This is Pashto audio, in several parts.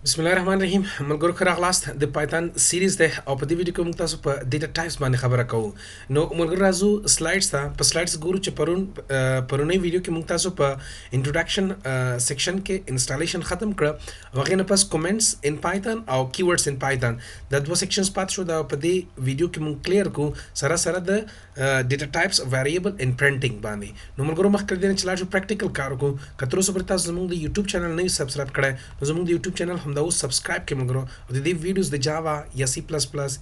बिस्मिल्लाहिर्रहमानिर्रहीम मलगुर खरागलास्त د پایتان سیریز ده او په دې ویډیو کې موږ تاسو په ډیټا ټایپس باندې خبره کوو نو ملګر راځو سلایډز ته په سلایډز ګورو چې پرونی ویډیو کې موږ تاسو په انټروډکشن سیکشن کې انسټالیشن ختم کړ هغه نه پس کمنټس ان پایتان او کیورډز ان پایتان د دوه سیکشنز پات شو دا په دې ویډیو کې موږ کلیر کو سره د ډیټا ټایپس ویریبل ان پرنټینګ باندې نو ملګرو مخکې دې چې لاړ شو پریکټیکل کار کو کتر اوسه پر تاسو زموږ د یوټیوب چینل نه سبسکرایب کړئ نو زموږ د یوټیوب چینل دا اوس سبسکرایب کړئ ملګرو او د دې ویډیوز د جاوا یا سی پلس پلس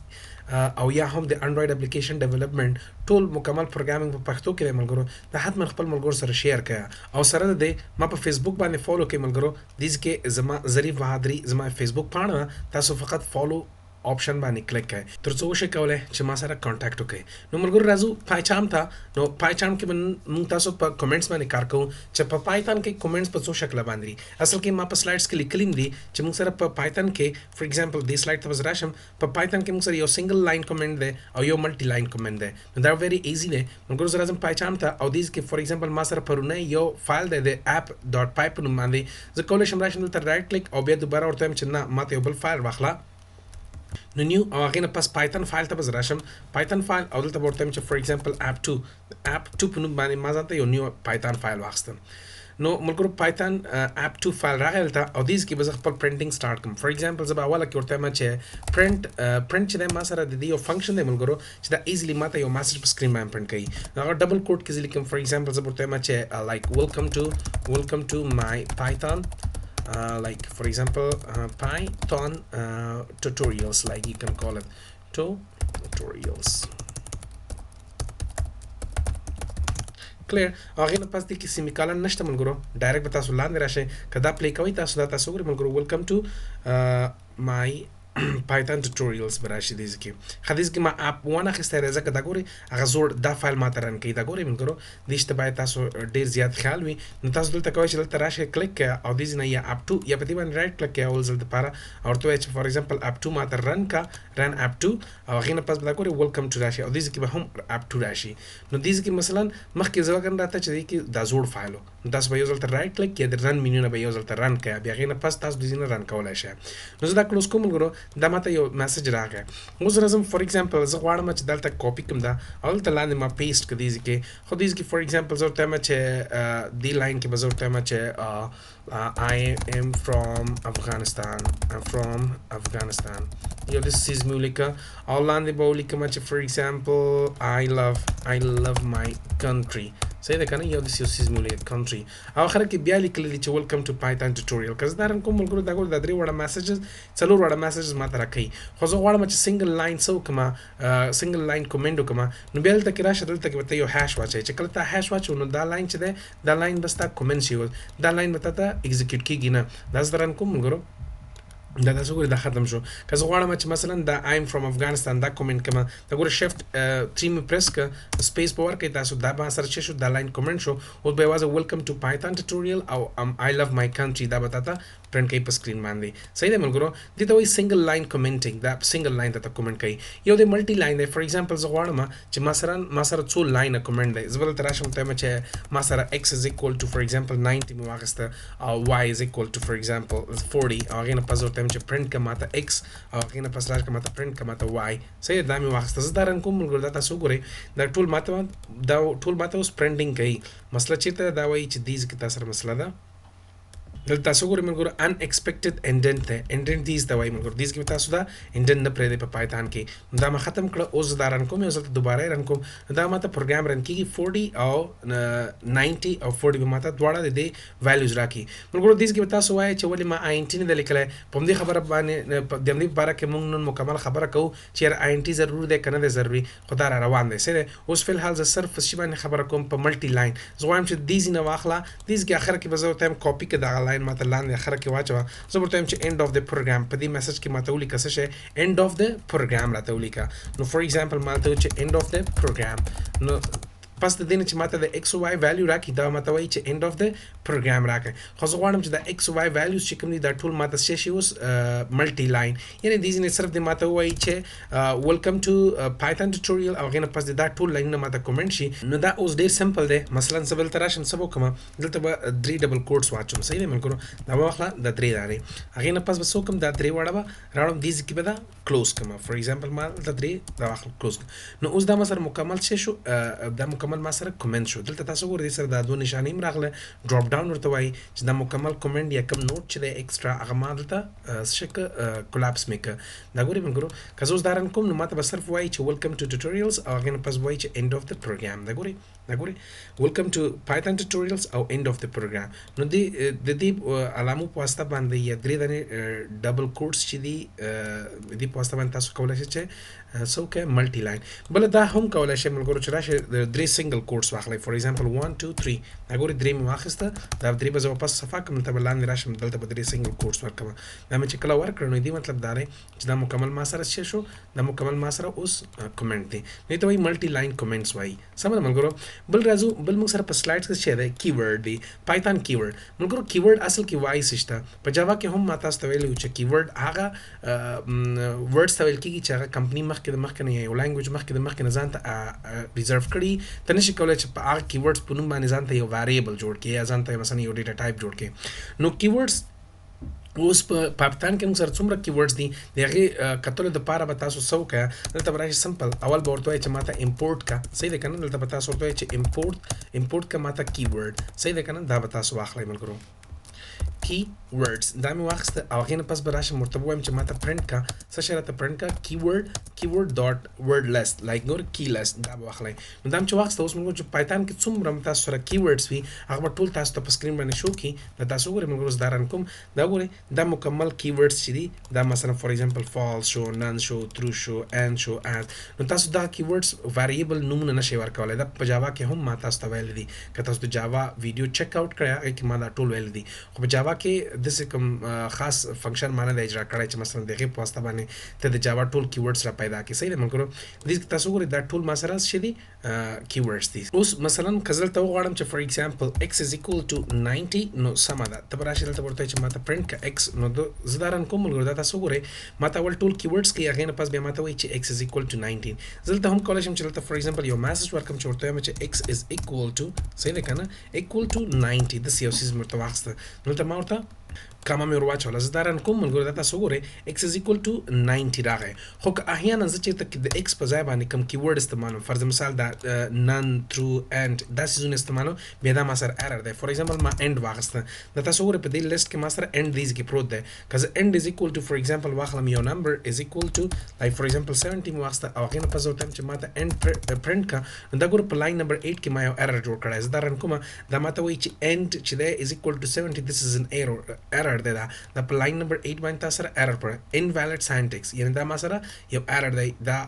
او یا هم د انډراید اپلیکیشن ډیولپمنٹ ټول مکمل پروګرامینګ په پښتو کې ملګرو د حتما خپل ملګرو سره شیر کړئ او سره د ما په فیسبوک باندې فالو کړئ ملګرو دیز کې زما ظریف بهادری زما فیسبوک پاڼه تاسو فقط فالو آپشن باندې کلیک کړئ ترڅو وشي کولای چې ما سره کانټیکټ وکړئ نو ملګرو راځو پایچام ته نو پایچام کې موږ تاسو په کمنټس باندې کار کوو چې په پایتان کې کمنټس په څو شکل باندې اصل کې ما په سلایډز کې لیکلیم دي چې موږ سره په پایتان کې فور ایگزامپل دې سلایډ ته راشم په پایتان کې موږ سره یو سنگل لاین کمنټ دی او یو ملټي لاین کمنټ دی نو دا ویری ایزی دی ملګرو زه راځم پایچام ته او دې کې فور ایگزامپل ما سره پرونه یو فایل دی د app.py په نوم باندې زه کولی شم راشم دلته رائټ کلیک او بیا دوباره ورته وایم چې نه ما ته یو بل فایل واخله نو نیو او هغه نه پس پایتون فایل ته به راشم پایتون فایل او دلته ورته چې فور ایگزامپل app2 په نوم باندې ما ځانته یو نیو پایتون فایل واخستم نو ملګرو پایتون app2 فایل راغلی ته او دیز کې به خپل پرنټینګ سٹارټ کوم فور ایگزامپل زه به اوله کې ورته چې پرنټ چې ما سره د دې یو فنکشن دی ملګرو چې دا ایزیلی ماته یو میسج په سکرین باندې پرنټ کوي هغه ډبل کوټ کې لیکم فور ایگزامپل زه ورته چې لایک welcome to my python like for example Python tutorials, like you can call it tutorials. clear هغه نه پس د کې سیمیکالن نشته ملګرو ډایرکټ به تاسو لاندې راشئ کدا پلی کوي تاسو دا تاسو ګورئ ملګرو welcome to my Python tutorials براشي دې کې خدیز کې ما اپ ونه خسته راځه کدا ګوري هغه زوړ دا فایل ما ته رن کوي دا ګوري ملګرو دې شته باید تاسو ډیر زیات خیال وي نو تاسو دلته کوئ چې دلته راشي کلیک کړئ او دې نه یا اپ 2 یا په دې باندې رائټ کلیک کړئ اول ځل لپاره او ورته چې فور ایگزامپل اپ 2 ما ته رن اپ 2 او هغه نه پس به دا ګوري welcome to راشي او دې کې به هم اپ 2 راشي نو دې کې مثلا مخکې ځوګن راته چې دې کې دا زوړ فایل نو تاسو به یو ځل رائټ کلیک کړئ د رن مینیو نه به یو ځل رن کړئ بیا هغه نه پس تاسو دې نه رن کولای شئ نو زه دا کلوز کوم ملګرو دا ماته یو میسج راغی اوس راځم فور ایگزامپل زه غواړم چې دلته کاپی کوم دا او دلته لاندې ما پیسټ کړی کې خو دې کې فور ایگزامپل زه ورته چې دی لاین کې به زه ورته چې I am from Afghanistan یو د سیز مولیکا او لاندې به ولیکم چې فور ایگزامپل I love my country صحیح ده کنه یو د سیز مولیکا country او اخر کې بیا لیکل دي چې welcome to Python tutorial کز دا رن کوم ملګرو دا ګور دا درې وړه میسجز څلور وړه میسجز ما ته راکړي خو زه غواړم چې سنگل لاین سو کما سنگل لاین کومنټ وکما نو بیا دلته کې راشه دلته کې ته یو هاش واچي چې کله ته هاش واچو نو دا لاین چې ده دا لاین بس تا کومنټ شي دا لاین مته ته ایگزیکیوټ کیږي نه دا زه رن کوم ملګرو دا تاسو ګورئ دا ختم شو که زه غواړم چې مثلا دا I'm from Afghanistan دا کومنټ کما دا ګوره شیفت 3 می پریس ک سپیس پاور کې تاسو دا به سره شو دا لاین کومنټ شو او به واز welcome to Python tutorial او I love my country دا بتاتا پرنټ کوي په سکرین باندې صحیح ده ملګرو دې ته وایي سنگل لاین کومنټینګ دا سنگل لاین ته کومنټ کوي یو د ملټي لاین دی فور ایگزامپل زه غواړم چې ما سره څو لاین کومنټ دی زه بل تر راشم ته چې ما سره x is equal to for example 90 مې واغسته او y is equal to for example 40 او هغه نه پس ورته چې پرنټ کما ته x او هغه نه پس راځه کما ته پرنټ کما ته y صحیح دا مې واغسته زه دا رن کوم ملګرو دا تاسو ګورئ دا ټول ماته اوس پرنټینګ کوي مسله چیرته دا وایي چې دیز کې تاسو مسله ده دلته تاسو ګورئ ملګرو unexpected indent ده indent دیز دا وایي ملګرو دیز کې تاسو دا indent نه پرې دی په پایتان کې دا ما ختم کړ اوس دا رن کوم یو ځل دوباره رن کوم دا ماته پروګرام رن کیږي 40 او 90 او 40 به ماته دواړه د دې ویلیوز راکړي ملګرو دیز کې تاسو وایي چې ولې ما INT نه لیکلای په دې خبره باندې په دې باره کې موږ نن مکمل خبره کوو چې INT ضروري ده کنه ده ضروري خدای را روان دی سره اوس فل حال ز صرف شی باندې خبره کوم په ملټي لاین زه وایم چې دیز نه واخلا دیز کې اخر کې به زه ټایم کاپی کې دا لاین ماته لاندې اخر کې واچو زه ورته چې end of the program په دې میسج کې ماته ولیکه څه شي end of the program راته ولیکه نو فور ایگزامپل ماته چې end of the program نو پس د دې نه چې ماته د x او y value راکړي دا ماته وایي چې end of the program راکړي خو زه غواړم چې د x او y values چې کوم دي دا ټول ماته شي اوس ملټي لاین یعنی دې نه صرف د ماته وایي چې welcome to python tutorial او غینه پس دا ټول لاینونه ماته کومنټ شي نو دا اوس ډیر سمپل دی مثلا سبل تراشم سبو کوم دلته به 3 ډبل کوټس واچوم صحیح دی ملګرو دا واخله د 3 داري غینه پس به سو کوم دا 3 وړه به راوړم دې ځکه به دا کلوز کوم فور ایگزامپل ما د 3 دا واخله کلوز نو اوس دا ما سره مکمل شو دا مکمل ما سره کومنټ شو دلته تاسو ګورئ سره دا دوه نشانې راغله ډراپ ډاون ورته وایي چې دا مکمل کومنټ یا کوم نوٹ چې د ایکسترا هغه ما دلته شک کولاپس میک دا ګورئ ملګرو که زه اوس دارن کوم نو ماته به صرف وایي چې welcome to tutorials او هغه نه پس وایي چې end of the program دا ګورئ welcome to python tutorials او end of the program نو د دې علامو په واسطه باندې یا درې دانې ډبل کوټس چې دي دې په واسطه باندې تاسو کولای شئ چې سو کې ملټي لاین بل دا هم کولای شئ ملګرو چې راشه درې سنگل کوټس واخلئ فور ایگزامپل 1 2 3 دا ګورئ درې مې واخیسته دا درې به زه واپس صفا کوم ته لاندې راشم دلته به درې سنگل کوټس ورکوم دا مې چې کله ورکړ نو دې مطلب دا دی چې دا مکمل ما سره شو دا مکمل ما سره اوس کومنټ دی نه ته وایي ملټي لاین کومنټس وایي سم ملګرو بل راځو بل موږ سره په سلایډز کې څه دی کیورډ دی پایثون کیورډ ملګرو کیورډ اصل کې وایي سشته په جاوا کې هم ماته تاسو ویلو چې کیورډ هغه ورډز ته ویل کېږي چې هغه کمپنی مخکې نه یو لانګویج مخکې نه ځان ته ریزرو کړي ته نشي کولای چې په هغه کیورډز په نوم باندې ځان ته یو ویریبل جوړ کړي یا ځان ته مثلا یو ډیټا ټایپ جوړ کړي نو کیورډز اوس په پاکستان کې موږ سره څومره کیورډز دي د هغې کتلو دپاره به تاسو څه وکړه دلته به راشي سمپل اول به ورته وایي چې ماته امپورټ کا صحیح دی که نه دلته به تاسو ورته وایي چې امپورټ کا ماته کیورډ صحیح دی که نه دا به تاسو واخلئ ملګرو keywords دا مې واخیسته او هغې نه پس به راشم ورته ووایم چې ماته پرنټ کا څه شی راته پرنټ کا کیورډ ډاټ ورډ لیست لایک ګوره کی لیست دا به واخلئ نو دا مې چې واخیسته اوس ملګرو چې پایتان کې څومره تاسو سره کیورډز وي هغه به ټول تاسو ته په سکرین باندې شو کړي دا تاسو وګورئ ملګرو زه دا رن کوم دا ګورئ دا مکمل کیورډز چې دي دا مثلا فور ایگزامپل فالس شو نن شو ترو شو and شو and نو تاسو دا کیورډز ویریبل نومونه نشئ ورکولی دا په جاوا کې هم ما تاسو ته ویلي دي که تاسو د جاوا ویډیو چیک آوټ کړی هغې کې ما دا ټول ویلي دي خو په جاوا کې داسې کوم خاص فنکشن ما نه دی اجرا کړی چې مثلا د هغې په واسطه باندې ته د جاوا ټول کیورډز را پیدا کړي صحیح دی ملګرو دې کې تاسو وګورئ دا ټول ما سره څه دي کیورډز دي اوس مثلا که زه دلته وغواړم چې فور ایگزامپل x is equal to 90 نو سمه ده ته به راشي دلته ورته چې ماته پرنټ که x نو زه دا رن کوم ملګرو دا تاسو وګورئ ماته اول ټول کیورډز کوي هغې نه پس بیا ماته وایي چې x is equal to 19 زه دلته هم کولی شم چې دلته فور ایگزامپل یو میسج ورکړم چې ورته وایم چې x is equal to صحیح دی که نه equal to 90 داسې یو څیز مې ورته واخیسته نو دلته ما ورته کامه مې ور واچوله زه دا رن کوم ملګرو دا تاسو وګورئ x is equal to 90 راغی خو که احیانا زه چېرته د x په ځای باندې کوم کیورډ استعمالوم فرض مثال دا نن ترو اینډ دا څیزونه استعمالوم بیا دا ما سره ایرر دی فور ایگزامپل ما اینډ واخیسته دا تاسو وګورئ په دې لیست کې ما سره اینډ دې ځکې پروت دی که زه اینډ از equal to فور ایگزامپل واخلم یو نمبر از equal to لایک فور ایگزامپل 70 مې واخیسته او هغې نه پس زه ورته چې ما ته اینډ پرنټ کا نو دا ګوره په لاین نمبر 8 کې ما یو ایرر جوړ کړی زه دا رن کومه دا ما ته وایي چې اینډ چې دی از equal to 70 this is an error دی دا په لاین نمبر 8 باندې تاسو سره ایرر پړ انویلډ ساینټکس یعنی دا ما سره یو ایرر دی دا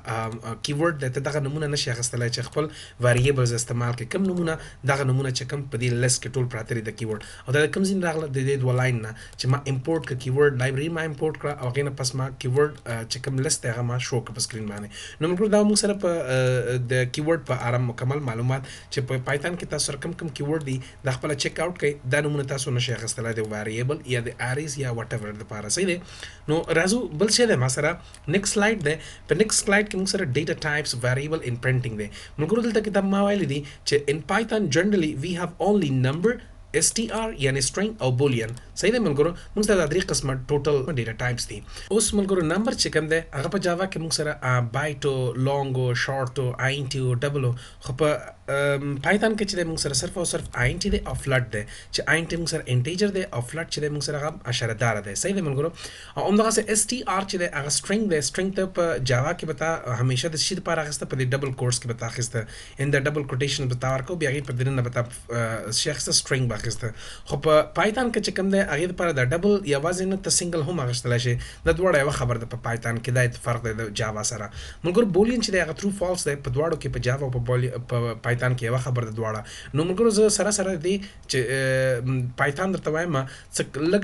کیورډ دی ته دغه نمونه نشي اخیستلی چې خپل ویریبلز استعمال کړي کوم نمونه دغه نمونه چې کوم په دې لیست کې ټول پراته دي د کیورډ او دا کوم ځین راغله د دې دوه لاین نه چې ما امپورټ کړ کیورډ لایبرری ما امپورټ کړه او هغې نه پس ما کیورډ چې کوم لیست دی هغه ما شو کړ په سکرین باندې نو موږ دا موږ سره په د کیورډ په اړه مکمل معلومات چې په پایتان کې تاسو سره کوم کیورډ دي دا خپل چیک آوټ کړئ دا نمونه تاسو نشي اخیستلی د ویریبل یا د اریز یا whatever دپاره صحیح دی نو راځو بل شی دی ما سره نیکسټ سلایډ دی په نیکسټ سلایډ کې موږ سره ډیټا ټایپس ویریبل ان پرنټینګ دی ملګرو دلته کې دا ما ویلی دي چې ان پایتون جنرلی وی هاف اونلی نمبر str یعنی string او boolean صحیح دی ملګرو موږ ته دا درې قسمه ټوټل ډیټا ټایپس دي اوس ملګرو نمبر چې کوم دی هغه په جاوا کې موږ سره بایټ او لانګ او شارټ او آینټ او ډبل خو په پایتون کې چې دی موږ سره صرف او صرف آینټ دی او فلټ دی چې آینټ موږ سره انټیجر دی او فلټ چې دی موږ سره هغه اشاره دار دی صحیح دی ملګرو او همدغسې str چې دی هغه string دی string ته په جاوا کې به تا همیشه د شي دپاره اخیسته په دې ډبل کورس کې به تا اخیسته ان د ډبل کوټیشن به تا ورکو بیا هغې په دننه به تا شي اخیسته string به اخیسته خو په پایتون کې چې کوم دی هغې دپاره د ډبل یوازې نه ته سنګل هم اخیستلی شي دا دواړه یوه خبر ده په پایتون کې دا فرق دی د جاوا سره ملګرو بولین چې دی هغه ترو فالس دی په دواړو کې په جاوا او په پایتان کې یو خبر د دواړه نو موږ زه سره دی چې پایتان درته وایم څه لګ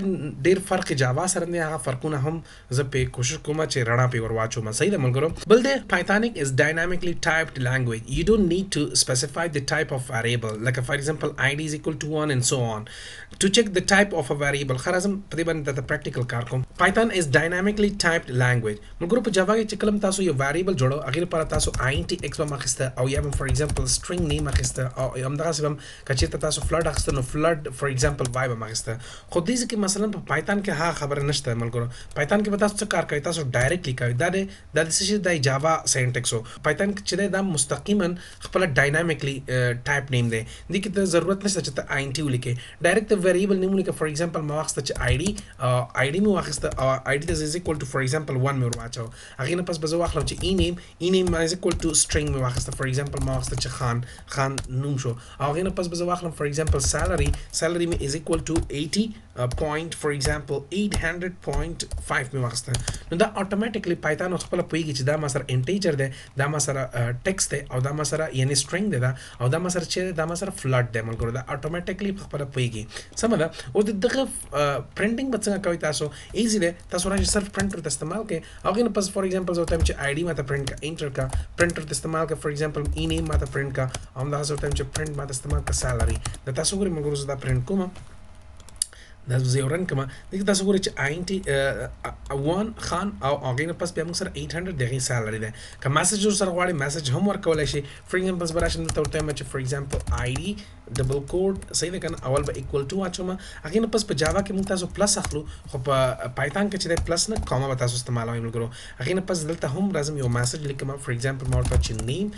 ډیر فرق جاوا سره نه هغه فرقونه هم زه په کوشش کوم چې رڼا په ورواچو ما صحیح ده ملګرو بل دی Pythonic is dynamically typed language you don't need to specify the type of variable like for example id is equal to 1 and so on to check the type of a variable خرازم په دې باندې د practical کار کوم Python is dynamically typed language ملګرو په جاوا کې چې کلم تاسو یو variable جوړو هغه لپاره تاسو int x به مخسته او یا for example string name مخسته او همدغه سبم کچې تاسو flood اخسته نو flood for example y به مخسته خو دې ځکه مثلا په Python کې ها خبره نشته ملګرو Python کې به تاسو څه کار کوي تاسو ډایرکټلی کوي دا د څه د جاوا سینټیکس او Python کې چې دا مستقیما خپل ډاینامیکلی ټایپ نیم دی د کې ته ضرورت نشته چې ته int ولیکې ډایرکټ ویریبل نیم ولیکې فور ایگزامپل ما واخسته چې id مو واخسته او id از equal to for example 1 مې ورواچو هغه نه پس به زه واخلم چې e name is equal to string مې واخسته for example ما واخسته چې خان نوم شو او هغه نه پس به زه واخلم for example salary مې is equal to 80 point for example 800.5 مې واخسته نو دا اتوماتیکلی Python خپل پویږي چې دا ما سره انټیجر دی دا ما سره ټیکست دی او دا ما سره یعنی string دی دا او دا ما سره چې دا ما سره float دی ملګرو دا اتوماتیکلی خپل پویږي سم ده او دغه پرنټینګ به څنګه کوي تاسو ایزی دی تاسو راځي صرف پرنټر ته استعمال کې او غن پس فور ایگزامپل زه ته چې id ماته پرنٹ کا انټر کا پرنټر ته استعمال کا فور ایگزامپل e name ماته پرنٹ کا او دا زه ته چې پرنٹ ماته استعمال کا salary دا تاسو ګورئ ملګرو زه دا پرنٹ کوم دا زه یو رن کوم دغه تاسو ګورئ چې int 1 خان او هغه نه پس بیا موږ سره 800 دغه سالري ده که میسج سره غواړي میسج هم ورکولای شي فور ایگزامپل براشم ته ورته چې فور ایگزامپل id ډبل کوډ صحیح ده کنه اول به ایکوال ټو اچوم هغه نه پس په جاوا کې موږ تاسو پلس اخلو خو په Python کې چې د پلس نه کومه به تاسو استعمالوي ملګرو هغه نه پس دلته هم لازم یو میسج لیکم فور ایگزامپل ما ورته چې name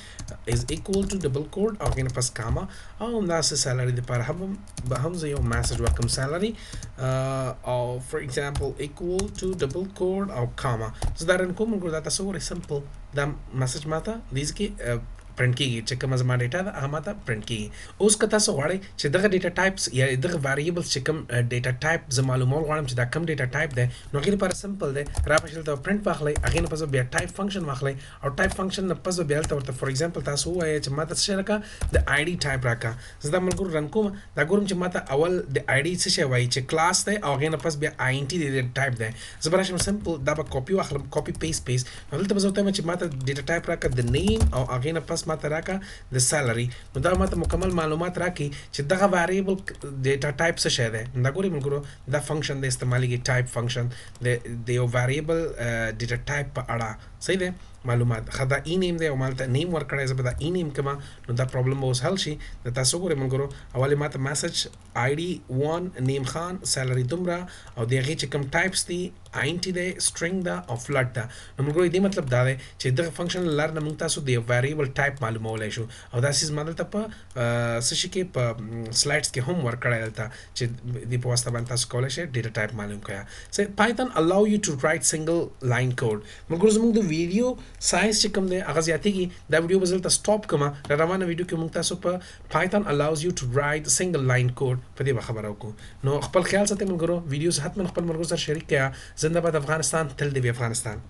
is equal to double quote هغه نه پس کاما او همداسې سالري لپاره هم زه یو میسج ورکوم سالري او فور ایگزامپل equal to double quote او کاما زه دا رن کوم ملګرو دا تاسو ګورئ سمپل دا میسج ماته دیز کې پرنٹ کیږي چې کوم زما ډیټا ده هغه ماته پرنٹ کیږي اوس که تاسو غواړئ چې دغه ډیټا ټایپس یا دغه ویریبلز چې کوم ډیټا ټایپ زه معلومول غواړم چې دا کوم ډیټا ټایپ ده نو هغې لپاره سمپل دی راپسې دلته پرنٹ واخلئ هغې نه پس بیا ټایپ فنکشن واخلئ او ټایپ فنکشن نه پس بیا هلته ورته فور ایگزامپل تاسو ووایئ چې ماته څه شی راکړه د آی ډي ټایپ راکړه زه دا ملګرو رن کوم دا ګورم چې ماته اول د آی ډي څه شی وایي چې کلاس دی او هغې نه پس بیا آی ان ټي د ټایپ دی زه به راشم سمپل دا به کاپي واخلم کاپي پیسټ نو دلته به زه ورته وایم چې ماته ډیټا ټایپ راکړه د نیم او هغې نه پس ماته راکړه د سالري نو دا ماته مکمل معلومات راکړي چې دغه ویریبل ډیټا ټایپ څه شی دی دا ګورئ ملګرو دا فنکشن د استعمالیږي ټایپ فنکشن د یو ویریبل ډیټا ټایپ په اړه صحیح دی معلومات خدا ای نیم دی او مالته نیم ورکړی زه به دا ای نیم کما نو دا پرابلم به اوس حل شي د تاسو ګورئ ملګرو اولې ماته میسج آی ډي 1 نیم خان سالري دومره او د هغې چې کوم ټایپس دي آی ان ټي دی سټرنګ ده او فلټ ده نو ملګرو دې مطلب دا دی چې دغه فنکشن له لارې نه موږ تاسو د یو ویریبل ټایپ معلومولی شو او دا سیز ما دلته په څه شي کې په سلایډس کې هم ورکړی دلته چې دې په واسطه باندې تاسو کولی شئ ډیټا ټایپ معلوم کړئ Python allow you to write single line code ملګرو زموږ د ویډیو سایز چې کوم دی هغه زیاتېږي دا ویډیو به زه دلته سټاپ کړم را روانه ویډیو کې موږ تاسو په Python allows you to write single line code په دې به خبره وکړو نو خپل خیال ساتئ ملګرو ویډیوز حتما خپل ملګرو سره شریک کړئ زنده باد افغانستان تل دې وي افغانستان